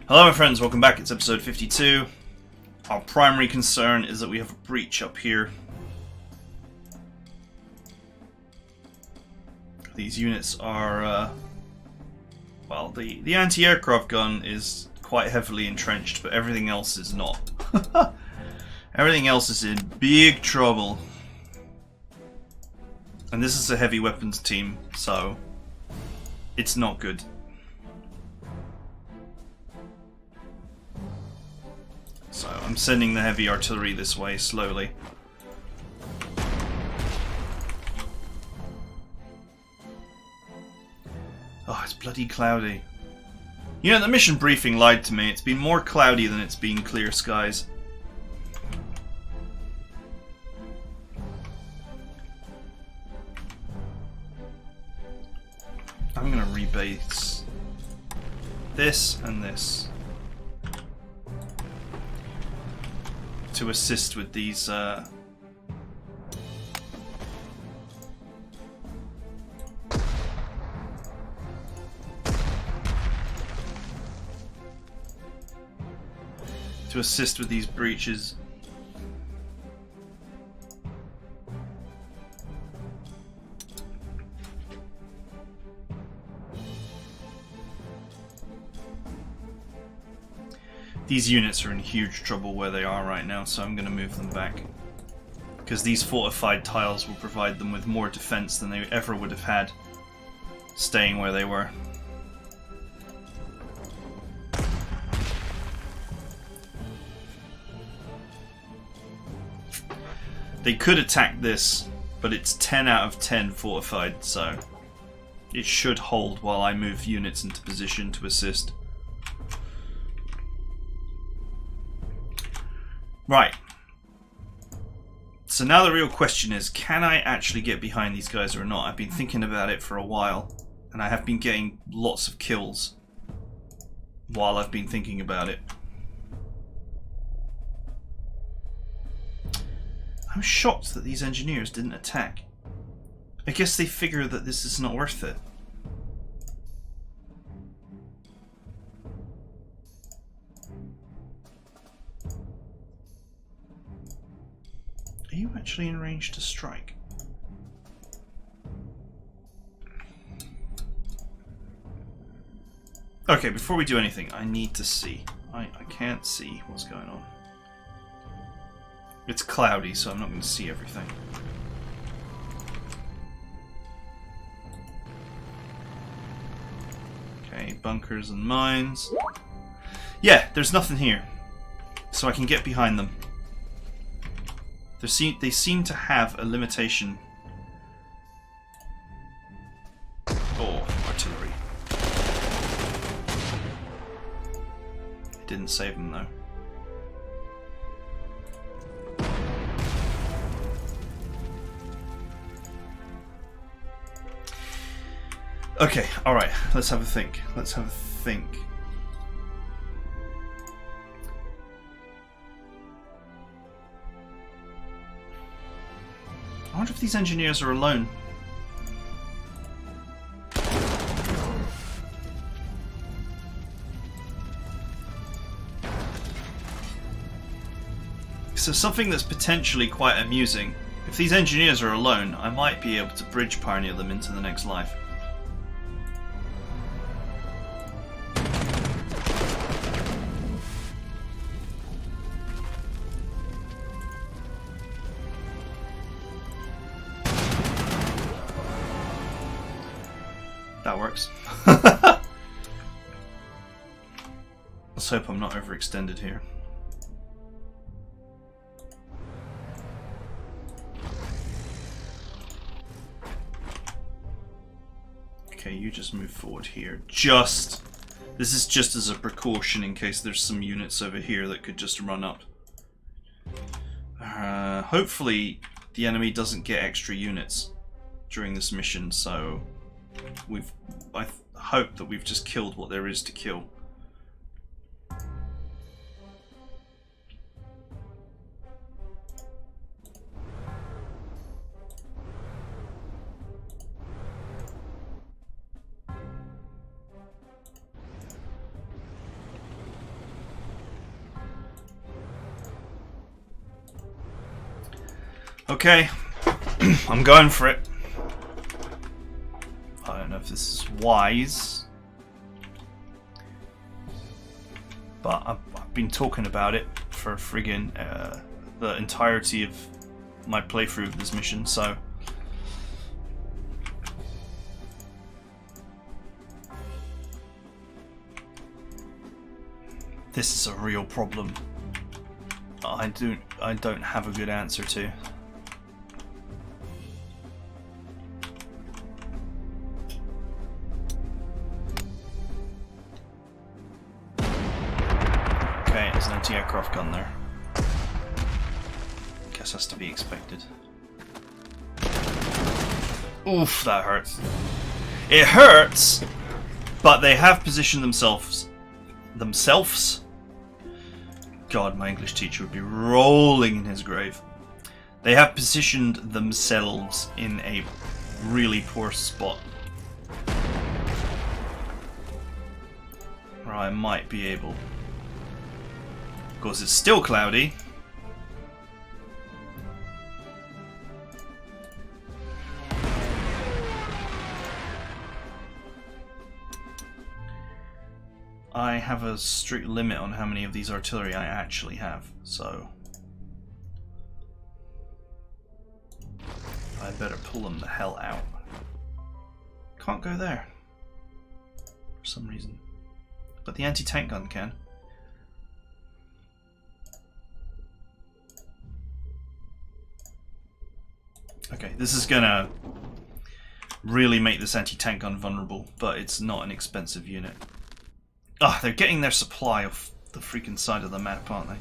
Hello my friends, welcome back. It's episode 52. Our primary concern is that we have a breach up here. These units are, well, the anti-aircraft gun is quite heavily entrenched, but everything else is not. Everything else is in big trouble. And this is a heavy weapons team, so it's not good. So I'm sending the heavy artillery this way slowly. Oh, it's bloody cloudy. You know, the mission briefing lied to me. It's been more cloudy than it's been clear skies. I'm gonna rebase this and this to assist with these to assist with these breaches. These units are in huge trouble where they are right now, so I'm going to move them back. Because these fortified tiles will provide them with more defense than they ever would have had staying where they were. They could attack this, but it's 10 out of 10 fortified, so it should hold while I move units into position to assist. Right. So now the real question is, can I actually get behind these guys or not? I've been thinking about it for a while, and I have been getting lots of kills while I've been thinking about it. I'm shocked that these engineers didn't attack. I guess they figure that this is not worth it. Are you actually in range to strike? Okay, before we do anything, I need to see. I can't see what's going on. It's cloudy, so I'm not going to see everything. Okay, bunkers and mines. Yeah, there's nothing here. So I can get behind them. They seem to have a limitation. Oh, artillery. It didn't save them though. Okay, alright, let's have a think. Let's have a think. I wonder if these engineers are alone. So something that's potentially quite amusing. If these engineers are alone, I might be able to bridge pioneer them into the next life. That works. Let's hope I'm not overextended here. Okay, you just move forward here. This is just as a precaution in case there's some units over here that could just run up. Hopefully the enemy doesn't get extra units during this mission, so I hope that we've just killed what there is to kill. Okay, I'm going for it. I don't know if this is wise, but I've been talking about it for friggin' the entirety of my playthrough of this mission, so... This is a real problem. I don't have a good answer to. Okay, there's an anti-aircraft gun there. Guess that's to be expected. Oof, that hurts. It hurts, but they have positioned themselves. God, my English teacher would be rolling in his grave. They have positioned themselves in a really poor spot. Or I might be able. Of course, it's still cloudy. I have a strict limit on how many of these artillery I actually have, so I better pull them the hell out. Can't go there for some reason, but the anti-tank gun can. Okay, this is gonna really make this anti-tank gun vulnerable, but it's not an expensive unit. Ah, they're getting their supply off the freaking side of the map, aren't they?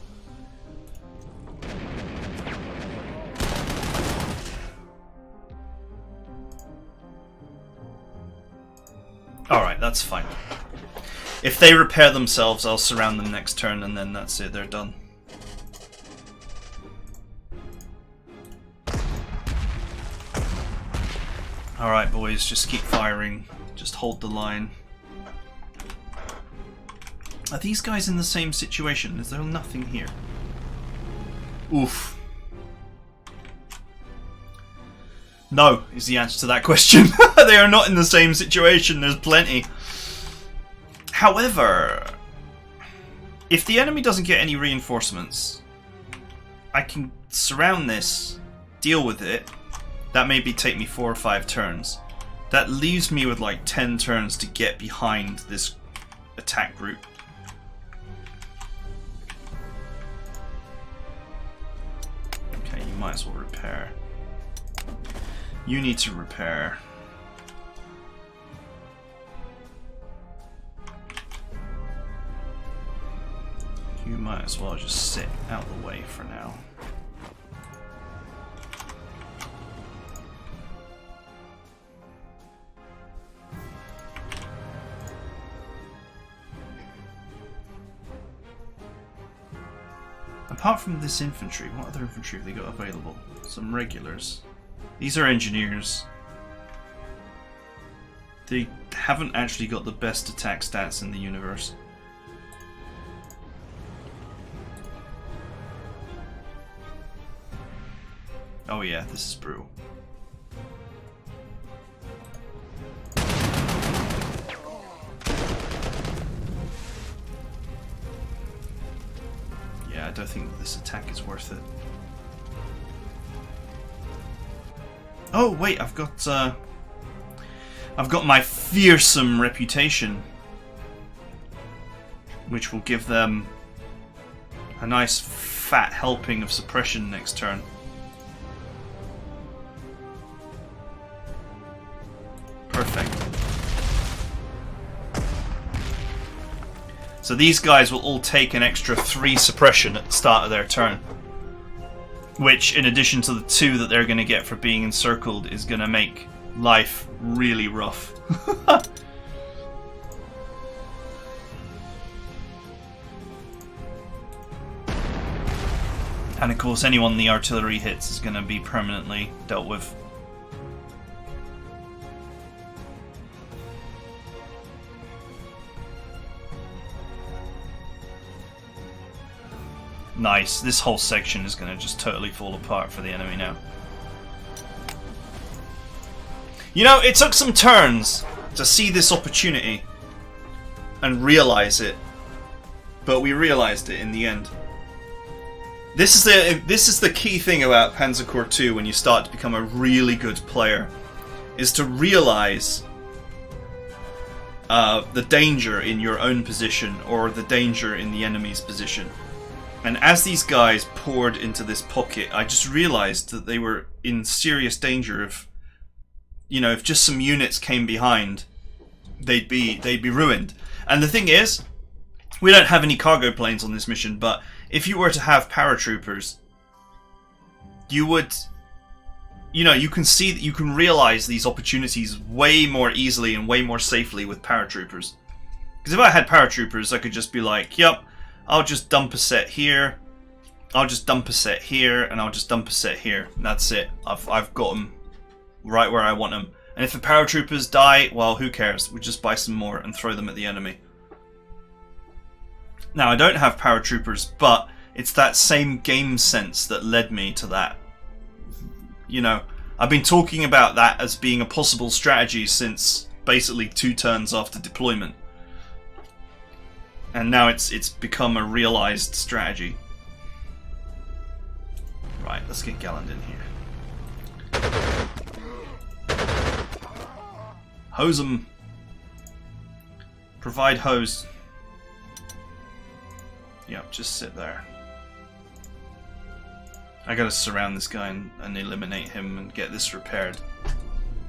Alright, that's fine. If they repair themselves, I'll surround them next turn, and then that's it, they're done. Alright, boys, just keep firing. Just hold the line. Are these guys in the same situation? Is there nothing here? Oof. No, is the answer to that question. They are not in the same situation, there's plenty. However, if the enemy doesn't get any reinforcements, I can surround this, deal with it. That maybe take me 4 or 5 turns. That leaves me with like 10 turns to get behind this attack group. Might as well repair. You need to repair. You might as well just sit out the way for now. Apart from this infantry, what other infantry have they got available? Some regulars. These are engineers. They haven't actually got the best attack stats in the universe. Oh yeah, this is brutal. I don't think that this attack is worth it. Oh wait, I've got my fearsome reputation, which will give them a nice fat helping of suppression next turn. Perfect. So these guys will all take an extra 3 suppression at the start of their turn. Which, in addition to the 2 that they're going to get for being encircled, is going to make life really rough. And of course, anyone the artillery hits is going to be permanently dealt with. Nice. This whole section is going to just totally fall apart for the enemy now. You know, it took some turns to see this opportunity and realize it, but we realized it in the end. This is the key thing about Panzer Corps 2 when you start to become a really good player, is to realize the danger in your own position or the danger in the enemy's position. And as these guys poured into this pocket, I just realized that they were in serious danger of, you know, if just some units came behind, they'd be ruined. And the thing is, we don't have any cargo planes on this mission, but if you were to have paratroopers, you would, you know, you can see that you can realize these opportunities way more easily and way more safely with paratroopers. Because if I had paratroopers, I could just be like, yep, I'll just dump a set here, I'll just dump a set here, and I'll just dump a set here. And that's it. I've got them right where I want them. And if the paratroopers die, well, who cares? We just buy some more and throw them at the enemy. Now, I don't have paratroopers, but it's that same game sense that led me to that. You know, I've been talking about that as being a possible strategy since basically 2 turns after deployment. And now it's become a realized strategy. Right, let's get Galland in here. Hose them. Provide hose. Yep, just sit there. I gotta surround this guy and eliminate him and get this repaired.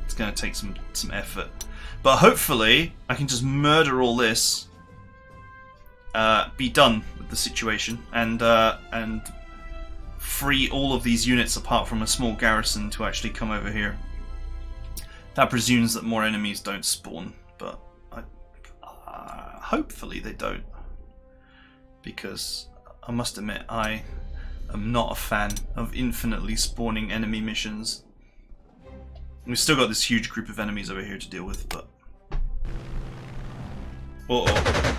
It's gonna take some effort. But hopefully, I can just murder all this, be done with the situation, and free all of these units apart from a small garrison to actually come over here. That presumes that more enemies don't spawn, but hopefully they don't. Because I must admit, I am not a fan of infinitely spawning enemy missions. We've still got this huge group of enemies over here to deal with, but... Uh-oh.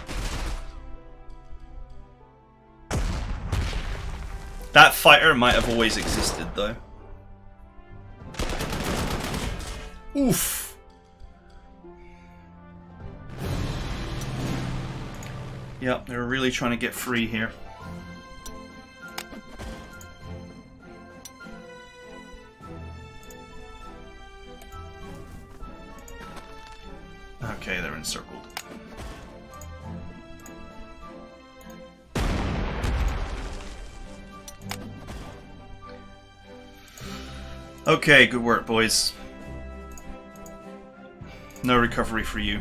That fighter might have always existed, though. Oof! Yep, they're really trying to get free here. Okay, they're encircled. Okay, good work, boys. No recovery for you.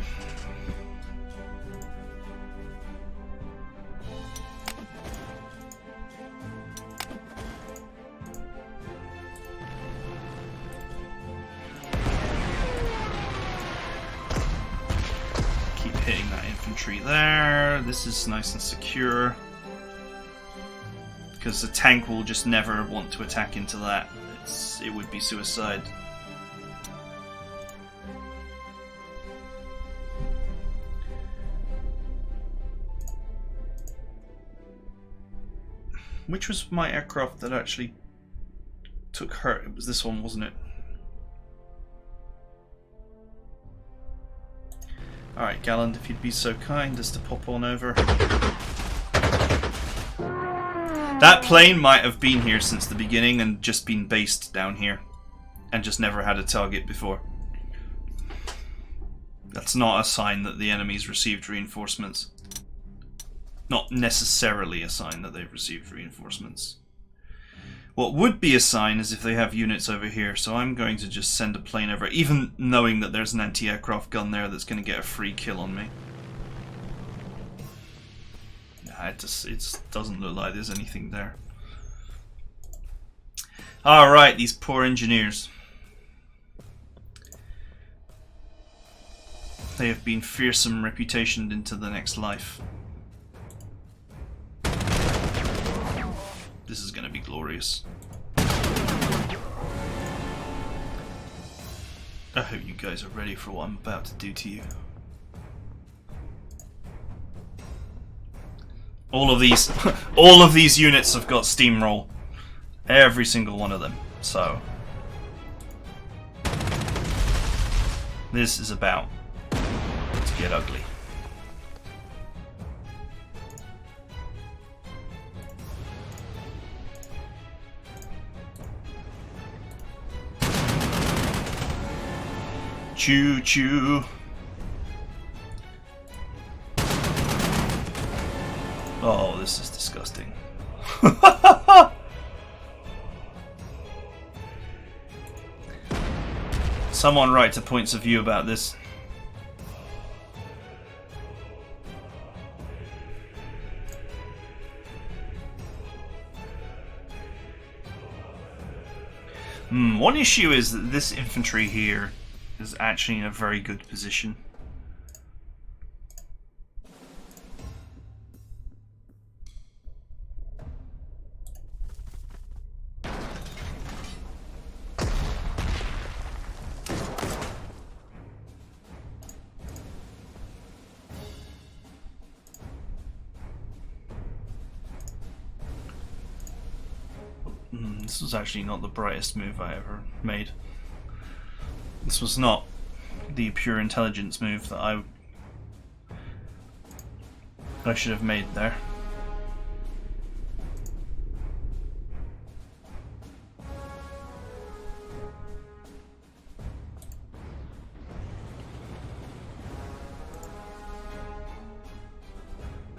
Keep hitting that infantry there. This is nice and secure. Because the tank will just never want to attack into that. It would be suicide. Which was my aircraft that actually took hurt? It was this one, wasn't it? Alright, Galland, if you'd be so kind as to pop on over. That plane might have been here since the beginning and just been based down here. And just never had a target before. That's not a sign that the enemy's received reinforcements. Not necessarily a sign that they've received reinforcements. What would be a sign is if they have units over here, so I'm going to just send a plane over, even knowing that there's an anti-aircraft gun there that's going to get a free kill on me. Nah, it doesn't look like there's anything there. Alright, these poor engineers. They have been fearsome reputationed into the next life. This is going to be glorious. I hope you guys are ready for what I'm about to do to you. All of these, all of these units have got steamroll. Every single one of them. So this is about to get ugly. Choo choo. Oh, this is disgusting. Someone write to points of view about this. One issue is that this infantry here is actually in a very good position. This was actually not the brightest move I ever made. This was not the pure intelligence move that I should have made there.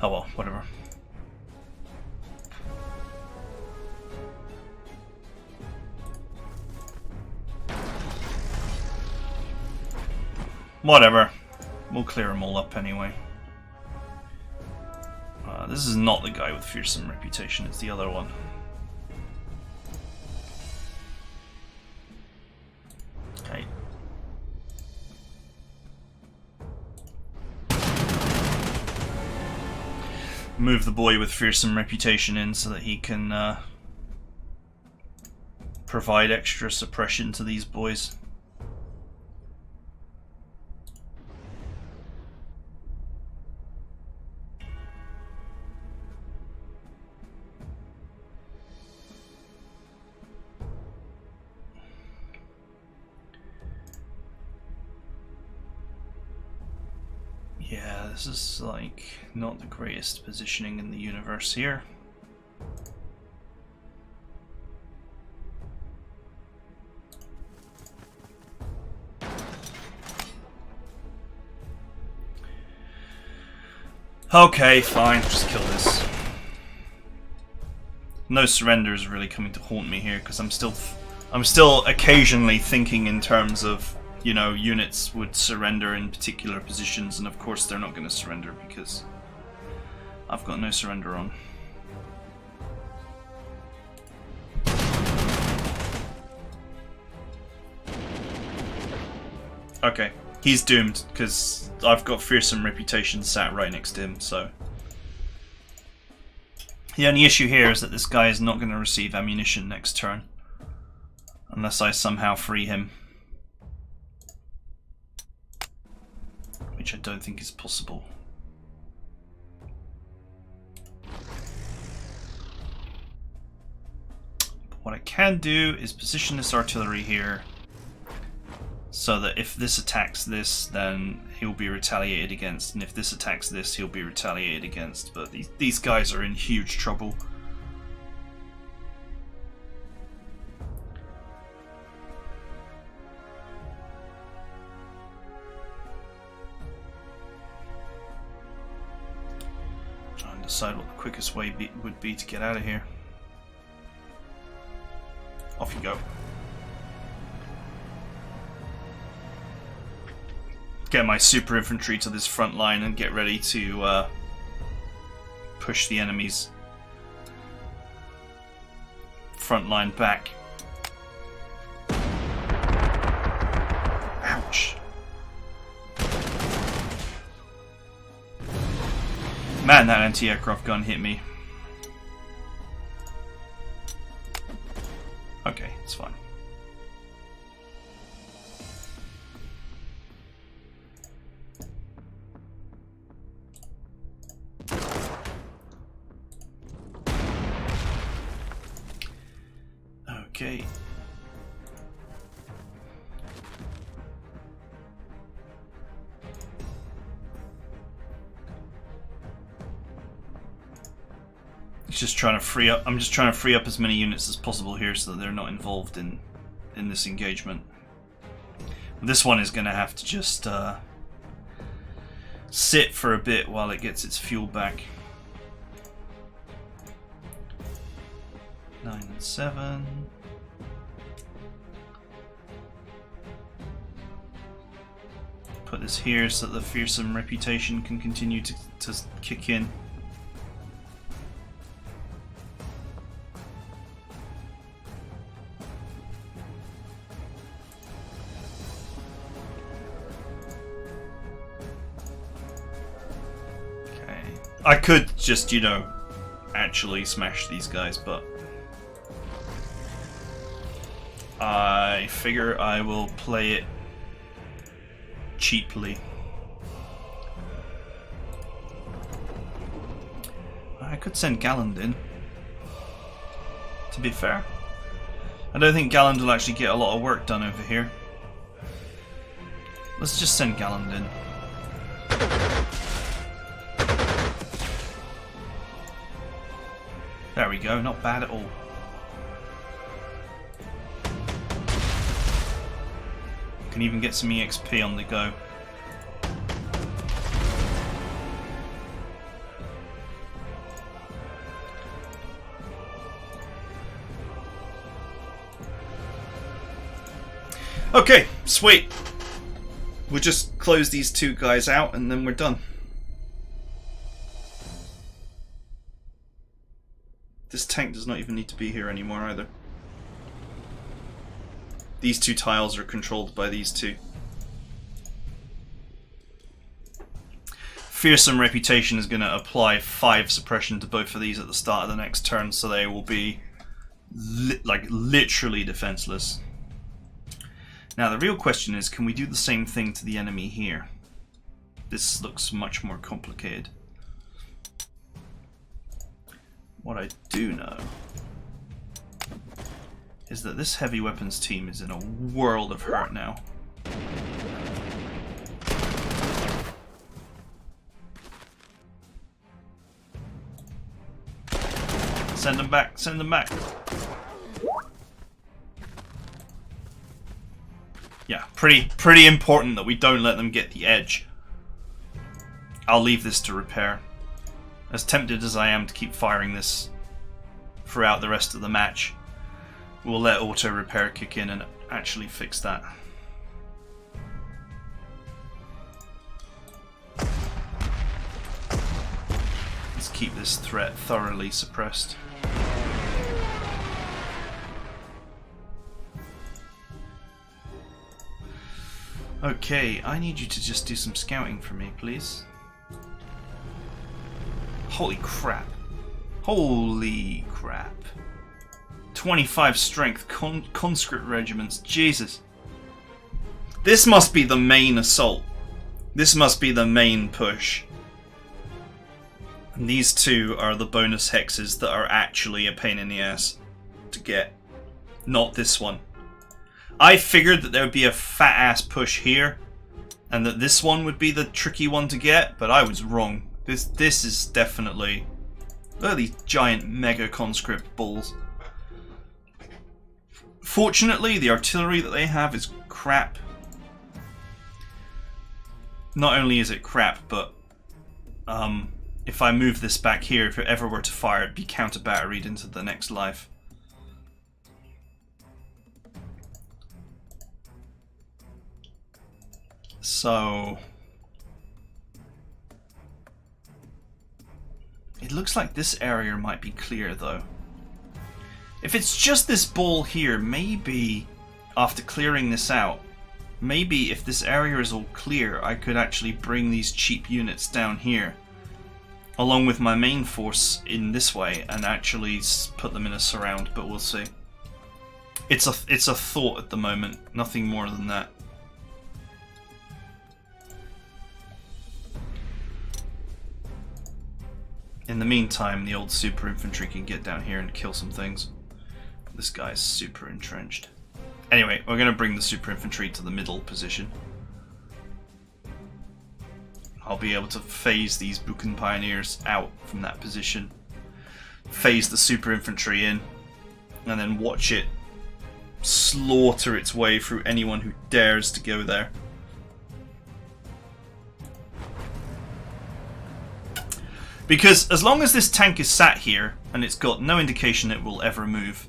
Oh well, whatever. Whatever. We'll clear them all up anyway. This is not the guy with fearsome reputation, it's the other one. Okay. Move the boy with fearsome reputation in so that he can provide extra suppression to these boys. Yeah, this is like not the greatest positioning in the universe here. Okay, fine, just kill this. No surrender is really coming to haunt me here because I'm still occasionally thinking in terms of, you know, units would surrender in particular positions, and of course they're not going to surrender because I've got no surrender on. Okay, he's doomed because I've got fearsome reputation sat right next to him, so. The only issue here is that this guy is not going to receive ammunition next turn unless I somehow free him. Which I don't think is possible. But what I can do is position this artillery here so that if this attacks this, then he'll be retaliated against, and if this attacks this, he'll be retaliated against. But these guys are in huge trouble. Decide what the quickest way would be to get out of here. Off you go. Get my super infantry to this front line and get ready to push the enemy's front line back. Ouch. Man, that anti-aircraft gun hit me. Okay, it's fine. Okay. It's just trying to free up. I'm just trying to free up as many units as possible here so that they're not involved in this engagement. This one is going to have to just sit for a bit while it gets its fuel back. 9 and 7. Put this here so that the fearsome reputation can continue to kick in. Okay. I could just, you know, actually smash these guys, but I figure I will play it cheaply. I could send Galland in, to be fair. I don't think Galland will actually get a lot of work done over here. Let's just send Galland in. There we go, not bad at all. Can even get some EXP on the go. Okay, sweet. We'll just close these two guys out and then we're done. This tank does not even need to be here anymore either. These two tiles are controlled by these two. Fearsome Reputation is going to apply 5 suppression to both of these at the start of the next turn, so they will be like literally defenseless. Now the real question is, can we do the same thing to the enemy here? This looks much more complicated. What I do know is that this heavy weapons team is in a world of hurt now. Send them back, send them back. Yeah, pretty important that we don't let them get the edge. I'll leave this to repair. As tempted as I am to keep firing this throughout the rest of the match, we'll let auto repair kick in and actually fix that. Let's keep this threat thoroughly suppressed. Okay, I need you to just do some scouting for me, please. Holy crap. Holy crap. 25 strength, conscript regiments, Jesus. This must be the main assault. This must be the main push. And these two are the bonus hexes that are actually a pain in the ass to get. Not this one. I figured that there would be a fat ass push here, and that this one would be the tricky one to get, but I was wrong. This is definitely... Look at these giant mega conscript balls. Fortunately, the artillery that they have is crap. Not only is it crap, but if I move this back here, if it ever were to fire, it'd be counter-batteried into the next life. So... it looks like this area might be clear, though. If it's just this ball here, maybe after clearing this out, maybe if this area is all clear, I could actually bring these cheap units down here, along with my main force in this way, and actually put them in a surround, but we'll see. It's a thought at the moment, nothing more than that. In the meantime, the old super infantry can get down here and kill some things. This guy's super entrenched. Anyway, we're going to bring the super infantry to the middle position. I'll be able to phase these Buchan pioneers out from that position. Phase the super infantry in. And then watch it slaughter its way through anyone who dares to go there. Because as long as this tank is sat here, and it's got no indication it will ever move,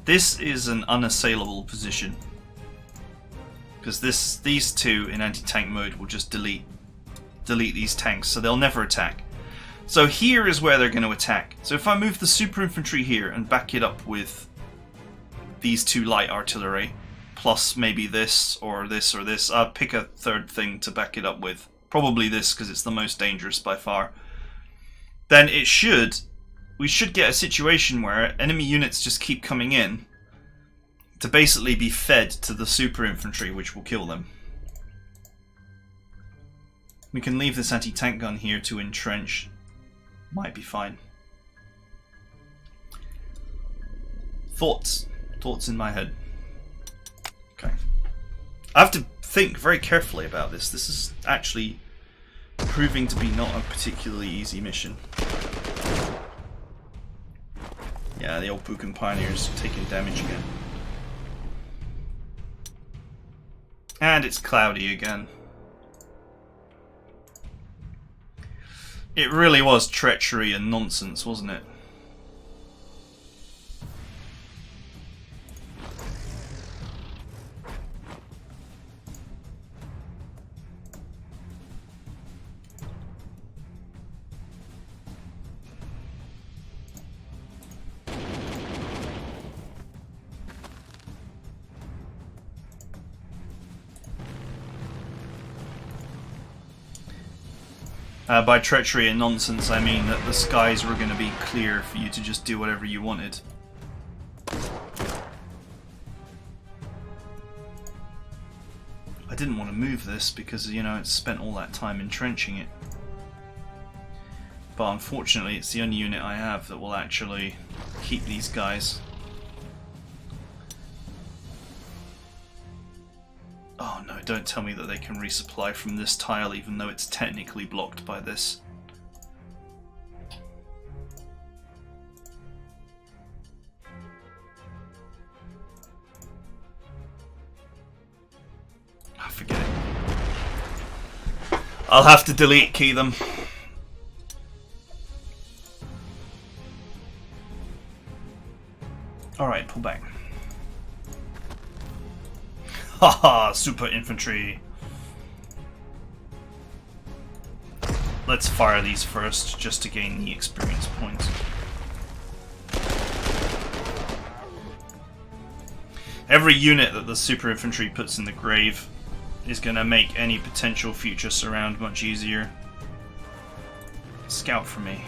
this is an unassailable position. Because these two in anti-tank mode will just delete these tanks, so they'll never attack. So here is where they're going to attack. So if I move the super infantry here and back it up with these two light artillery, plus maybe this or this or this, I'll pick a third thing to back it up with. Probably this, because it's the most dangerous by far. Then we should get a situation where enemy units just keep coming in to basically be fed to the super infantry, which will kill them. We can leave this anti-tank gun here to entrench. Might be fine. Thoughts in my head. Okay. I have to think very carefully about this. This is actually proving to be not a particularly easy mission. Yeah, the old Buchan pioneers taking damage again. And it's cloudy again. It really was treachery and nonsense, wasn't it? By treachery and nonsense, I mean that the skies were going to be clear for you to just do whatever you wanted. I didn't want to move this because, you know, it's spent all that time entrenching it. But unfortunately, it's the only unit I have that will actually keep these guys. Oh no, don't tell me that they can resupply from this tile even though it's technically blocked by this. Oh, forget it. I'll have to delete key them. Alright, pull back. Haha, super infantry. Let's fire these first, just to gain the experience points. Every unit that the super infantry puts in the grave is going to make any potential future surround much easier. Scout for me.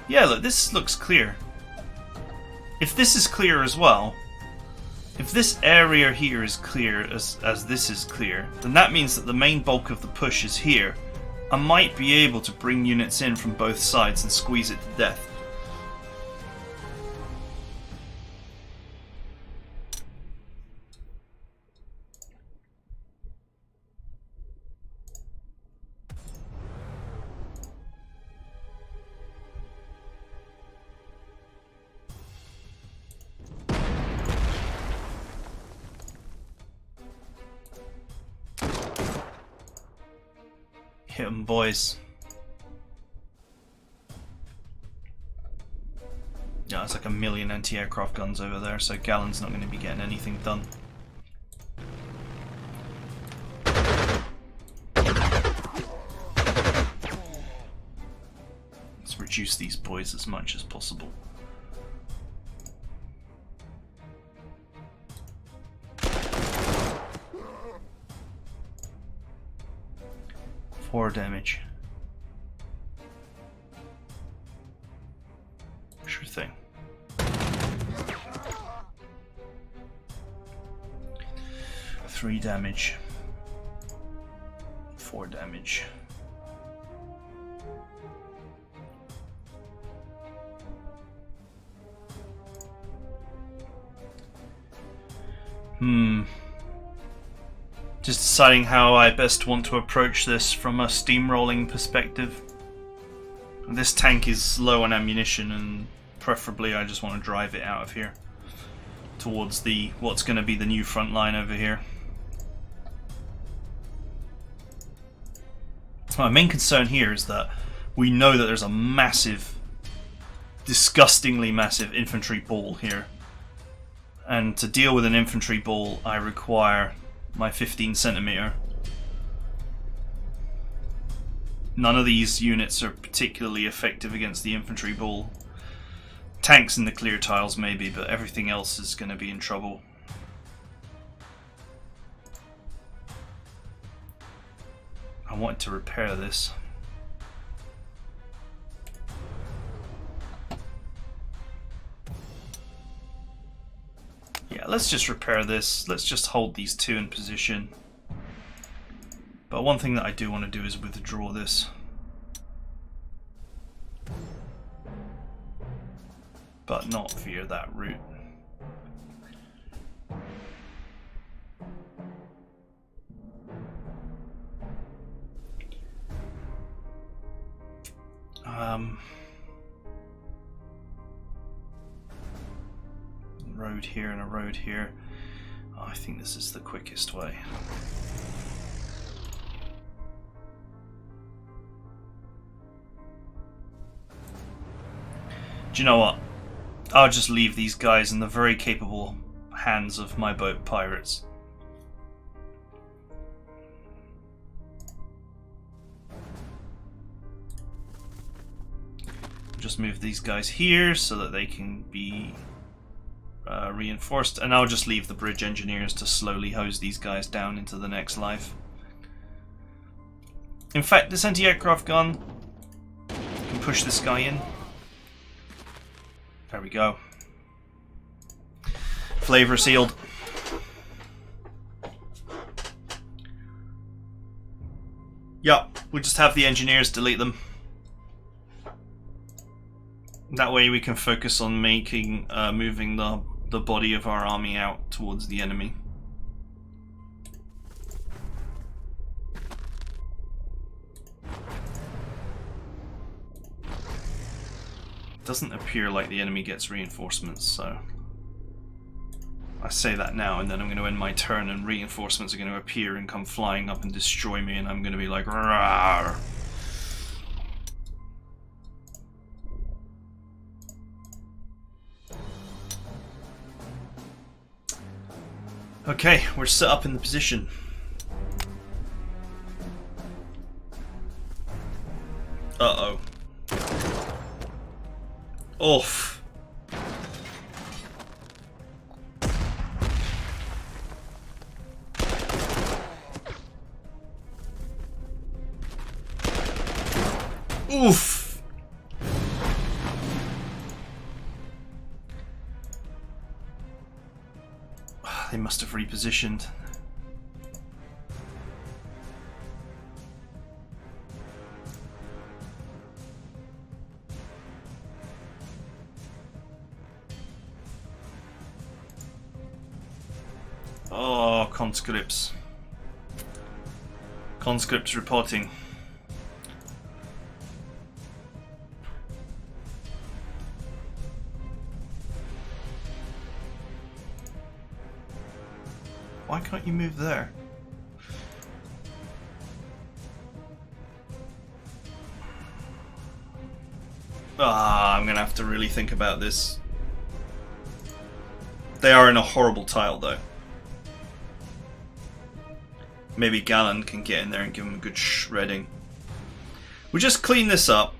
Yeah, look, this looks clear. If this is clear as well, if this area here is clear as this is clear, then that means that the main bulk of the push is here. I might be able to bring units in from both sides and squeeze it to death. Hit 'em, boys. Yeah, it's like a million anti-aircraft guns over there, so Gallon's not going to be getting anything done. Let's reduce these boys as much as possible. Four damage. Sure thing. Three damage. 4 damage. Just deciding how I best want to approach this from a steamrolling perspective. This tank is low on ammunition, and preferably I just want to drive it out of here towards the what's going to be the new front line over here. My main concern here is that we know that there's a massive, disgustingly massive infantry ball here, and to deal with an infantry ball I require my 15 centimeter. None of these units are particularly effective against the infantry ball. Tanks in the clear tiles maybe, but everything else is going to be in trouble. I wanted to repair this. Yeah, let's just repair this. Let's just hold these two in position. But one thing that I do want to do is withdraw this. But not via that route. Road here and a road here. Oh, I think this is the quickest way. Do you know what? I'll just leave these guys in the very capable hands of my boat pirates. Just move these guys here so that they can be reinforced, and I'll just leave the bridge engineers to slowly hose these guys down into the next life. In fact, this anti-aircraft gun can push this guy in. There we go. Flavor sealed. Yup, we'll just have the engineers delete them. That way we can focus on making, moving the body of our army out towards the enemy. Doesn't appear like the enemy gets reinforcements, so I say that now, and then I'm going to end my turn and reinforcements are going to appear and come flying up and destroy me, and I'm going to be like, rawr. Okay, we're set up in the position. Uh-oh. Oof. Oof. They must have repositioned. Oh, conscripts. Conscripts reporting. Why can't you move there? Ah, I'm gonna have to really think about this. They are in a horrible tile though. Maybe Gallen can get in there and give them a good shredding. We'll just clean this up.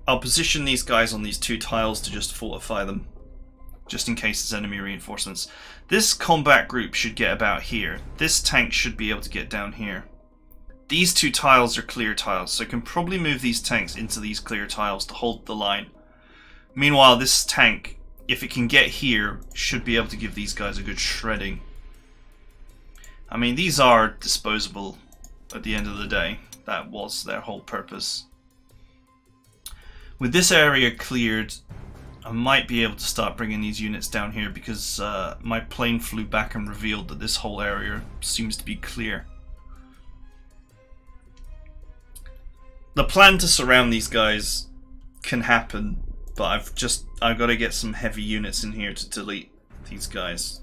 I'll position these guys on these two tiles to just fortify them, just in case there's enemy reinforcements. This combat group should get about here. This tank should be able to get down here. These two tiles are clear tiles, so I can probably move these tanks into these clear tiles to hold the line. Meanwhile, this tank, if it can get here, should be able to give these guys a good shredding. I mean, these are disposable at the end of the day. That was their whole purpose. With this area cleared, I might be able to start bringing these units down here because my plane flew back and revealed that this whole area seems to be clear. The plan to surround these guys can happen, but I've got to get some heavy units in here to delete these guys.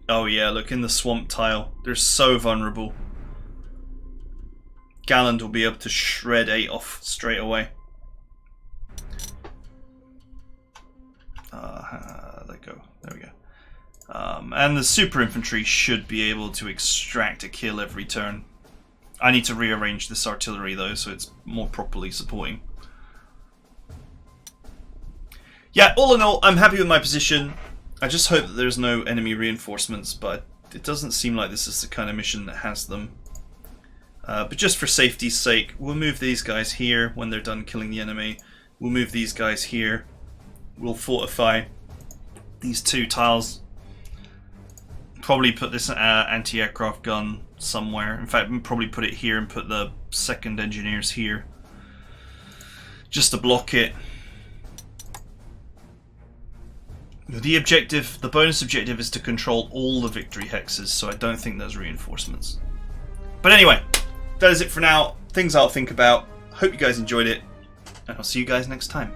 Oh yeah, look, in the swamp tile, they're so vulnerable. Galland will be able to shred 8 off straight away. Let go. There we go. And the super infantry should be able to extract a kill every turn. I need to rearrange this artillery though, so it's more properly supporting. Yeah, all in all, I'm happy with my position. I just hope that there's no enemy reinforcements, but it doesn't seem like this is the kind of mission that has them. But just for safety's sake, we'll move these guys here when they're done killing the enemy. We'll move these guys here. We'll fortify these 2 tiles. Probably put this anti-aircraft gun somewhere. In fact, we'll probably put it here and put the 2nd engineers here. Just to block it. The bonus objective is to control all the victory hexes, so I don't think there's reinforcements. But anyway, that is it for now. Things I'll think about. Hope you guys enjoyed it, and I'll see you guys next time.